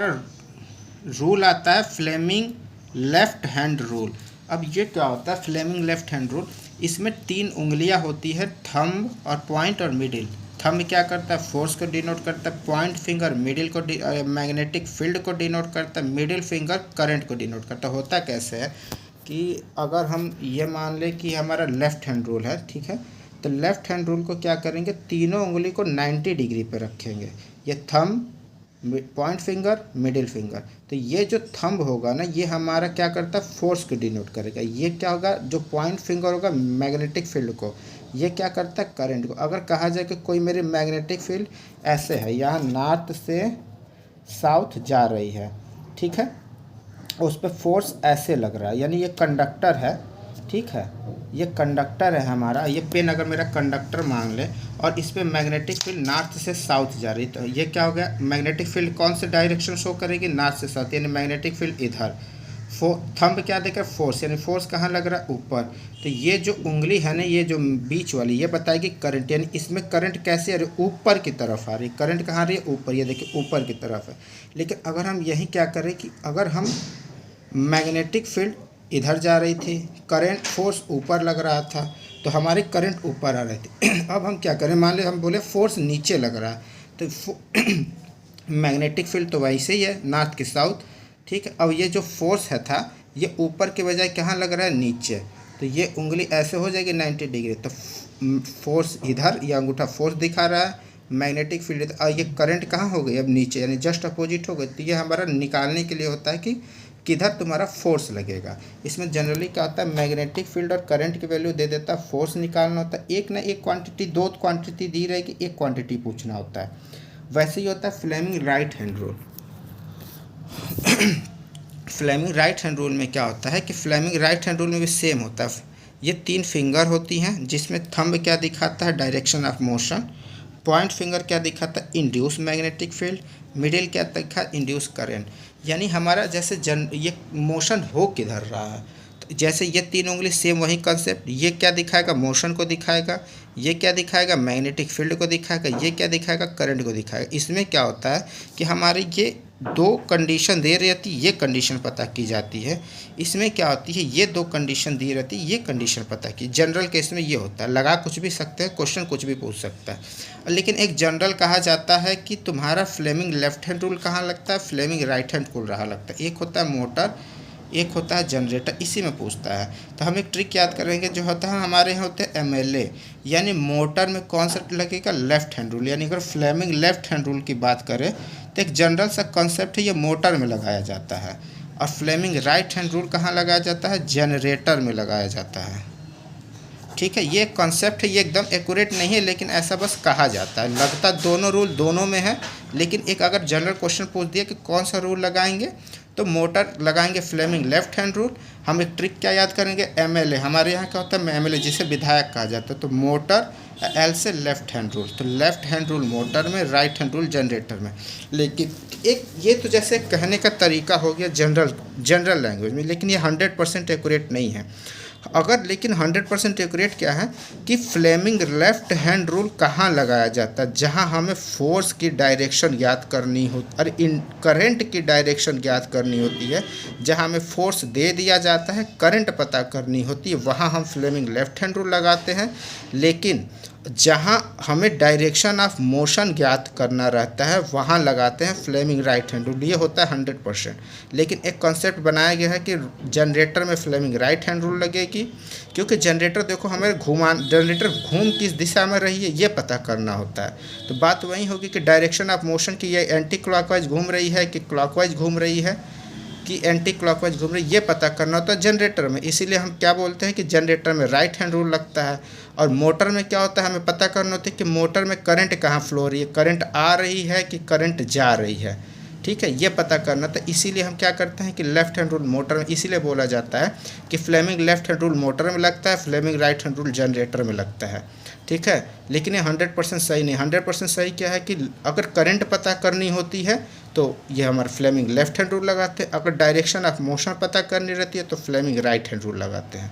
हमारा रूल आता है फ्लेमिंग लेफ्ट हैंड रूल। अब ये क्या होता है फ्लेमिंग लेफ्ट हैंड रूल? इसमें 3 उंगलियां होती है, थंब और पॉइंट और मिडिल। थंब क्या करता है? फोर्स को डिनोट करता है। पॉइंट फिंगर मिडिल को मैग्नेटिक फील्ड को डिनोट करता है। मिडिल फिंगर करंट को डिनोट करता है। होता कैसे है कि अगर हम ये मान लें कि हमारा लेफ्ट हैंड रूल है, ठीक है, तो लेफ्ट हैंड रूल को क्या करेंगे, तीनों उंगली को 90 डिग्री पे रखेंगे। ये thumb, point finger, middle finger. तो ये जो थंब होगा ना, ये हमारा क्या करता है, फोर्स को डिनोट करेगा। ये क्या होगा, जो पॉइंट फिंगर होगा मैग्नेटिक फील्ड को, ये क्या करता है, करंट को। अगर कहा जाए कि कोई मेरी मैग्नेटिक फील्ड ऐसे है, यहाँ नॉर्थ से साउथ जा रही है, ठीक है, उस पर फोर्स ऐसे लग रहा है, यानी ये कंडक्टर है, ठीक है, ये कंडक्टर है हमारा। ये पेन अगर मेरा कंडक्टर मान ले और इस पर मैग्नेटिक फील्ड नॉर्थ से साउथ जा रही, तो ये क्या हो गया, मैग्नेटिक फील्ड कौन से डायरेक्शन शो करेगी, नॉर्थ से साउथ, यानी मैग्नेटिक फील्ड इधर। थंब क्या देकर, फोर्स, यानी फोर्स कहाँ लग रहा है, ऊपर। तो ये जो उंगली है ना, ये जो बीच वाली, ये बताएगी करंट, यानी इसमें करंट कैसे आ रही है, ऊपर की तरफ आ रही है। करंट कहाँ आ रही है, ऊपर, ये देखिए ऊपर की तरफ है। लेकिन अगर हम यही क्या करें कि अगर हम मैग्नेटिक फील्ड इधर जा रही थी, करंट फोर्स ऊपर लग रहा था, तो हमारी करंट ऊपर आ रही थी। अब हम क्या करें, मान लो हम बोले फोर्स नीचे लग रहा है, तो मैग्नेटिक फील्ड तो वैसे ही है, नॉर्थ के साउथ, ठीक है। अब ये जो फोर्स है था, ये ऊपर के बजाय कहाँ लग रहा है, नीचे। तो ये उंगली ऐसे हो जाएगी 90 डिग्री, तो फोर्स इधर, ये अंगूठा फोर्स दिखा रहा है, मैग्नेटिक फील्ड, और ये करंट कहाँ हो गई, अब नीचे, यानी जस्ट अपोजिट हो गई। तो ये हमारा निकालने के लिए होता है कि किधर तुम्हारा फोर्स लगेगा। इसमें जनरली क्या होता है, मैग्नेटिक फील्ड और करंट की वैल्यू दे देता है, फोर्स निकालना होता है। एक ना एक क्वांटिटी, 2 क्वांटिटी दी रहेगी, एक क्वांटिटी पूछना होता है। वैसे ही होता है Fleming right hand rule. Fleming right hand rule में क्या होता है कि फ्लेमिंग राइट हैंड रूल में भी सेम होता है। ये 3 फिंगर होती हैं, जिसमें थंब क्या दिखाता है, direction of motion. Point finger क्या दिखाता है, इंड्यूस मैग्नेटिक फील्ड। मिडिल क्या दिखा, इंड्यूस करंट। यानी हमारा जैसे ये मोशन हो किधर रहा है, तो जैसे ये 3 उंगली सेम वही कंसेप्ट। ये क्या दिखाएगा, मोशन को दिखाएगा। ये क्या दिखाएगा, मैग्नेटिक फील्ड को दिखाएगा। ये क्या दिखाएगा, करंट को दिखाएगा। इसमें क्या होता है कि हमारी ये 2 कंडीशन दे रहती, ये कंडीशन पता की जाती है। इसमें क्या होती है, ये 2 कंडीशन दी रहती, ये कंडीशन पता की। जनरल केस में ये होता है, लगा कुछ भी सकते हैं, क्वेश्चन कुछ भी पूछ सकता है। लेकिन एक जनरल कहा जाता है कि तुम्हारा फ्लेमिंग लेफ्ट हैंड रूल कहाँ लगता है, फ्लेमिंग राइट हैंड रूल रहा लगता है। एक होता है मोटर, एक होता है जनरेटर, इसी में पूछता है। तो हम एक ट्रिक याद करेंगे, जो होता है हमारे यहाँ होते हैं MLA, यानी मोटर में कौन सा लगेगा, लेफ्ट हैंड रूल। यानी अगर फ्लेमिंग लेफ्ट हैंड रूल की बात करें तो एक जनरल सा कॉन्सेप्ट है, ये मोटर में लगाया जाता है। और फ्लेमिंग राइट हैंड रूल कहाँ लगाया जाता है, जनरेटर में लगाया जाता है, ठीक है। ये कॉन्सेप्ट है, ये एकदम एक्यूरेट नहीं है, लेकिन ऐसा बस कहा जाता है। लगता दोनों रूल दोनों में है, लेकिन एक अगर जनरल क्वेश्चन पूछ दिया कि कौन सा रूल लगाएंगे, तो मोटर लगाएंगे फ्लेमिंग लेफ्ट हैंड रूल। हम एक ट्रिक क्या याद करेंगे, MLA, हमारे यहाँ क्या होता है MLA, जिसे विधायक कहा जाता है। तो मोटर, L से लेफ्ट हैंड रूल, तो लेफ्ट हैंड रूल मोटर में, राइट हैंड रूल जनरेटर में। लेकिन एक ये तो जैसे कहने का तरीका हो गया जनरल लैंग्वेज में, लेकिन ये 100% एक्यूरेट नहीं है। अगर लेकिन 100% एक्यूरेट क्या है कि फ्लेमिंग लेफ्ट हैंड रूल कहाँ लगाया जाता है, जहाँ हमें फोर्स की डायरेक्शन याद करनी हो और करंट की डायरेक्शन याद करनी होती है। जहाँ हमें फोर्स दे दिया जाता है, करंट पता करनी होती है, वहाँ हम फ्लेमिंग लेफ्ट हैंड रूल लगाते हैं। लेकिन जहाँ हमें डायरेक्शन ऑफ मोशन ज्ञात करना रहता है, वहाँ लगाते हैं फ्लेमिंग राइट हैंड रूल। ये होता है 100%। लेकिन एक कॉन्सेप्ट बनाया गया है कि जनरेटर में फ्लेमिंग राइट हैंड रूल लगेगी, क्योंकि जनरेटर देखो हमें जनरेटर घूम किस दिशा में रही है, ये पता करना होता है। तो बात वही होगी कि डायरेक्शन ऑफ मोशन की ये एंटी क्लॉकवाइज घूम रही है कि क्लॉकवाइज घूम रही है कि एंटी क्लॉकवाइज घूम रही है, ये पता करना होता है जनरेटर में। इसीलिए हम क्या बोलते हैं कि जनरेटर में राइट हैंड रूल लगता है। और मोटर में क्या होता है, हमें पता करना होता है कि मोटर में करंट कहाँ फ्लो हो रही है, करंट आ रही है कि करंट जा रही है, ठीक है, ये पता करना। तो इसीलिए हम क्या करते हैं कि लेफ्ट हैंड रूल मोटर में, इसीलिए बोला जाता है कि Fleming left hand rule motor में लगता है, Fleming right hand rule generator में लगता है, ठीक है। लेकिन ये 100% सही नहीं। 100% सही क्या है कि अगर करंट पता करनी होती है तो ये हमारे फ्लेमिंग लेफ्ट हैंड रूल लगाते हैं, अगर डायरेक्शन ऑफ मोशन पता करनी रहती है तो फ्लेमिंग राइट हैंड रूल लगाते हैं।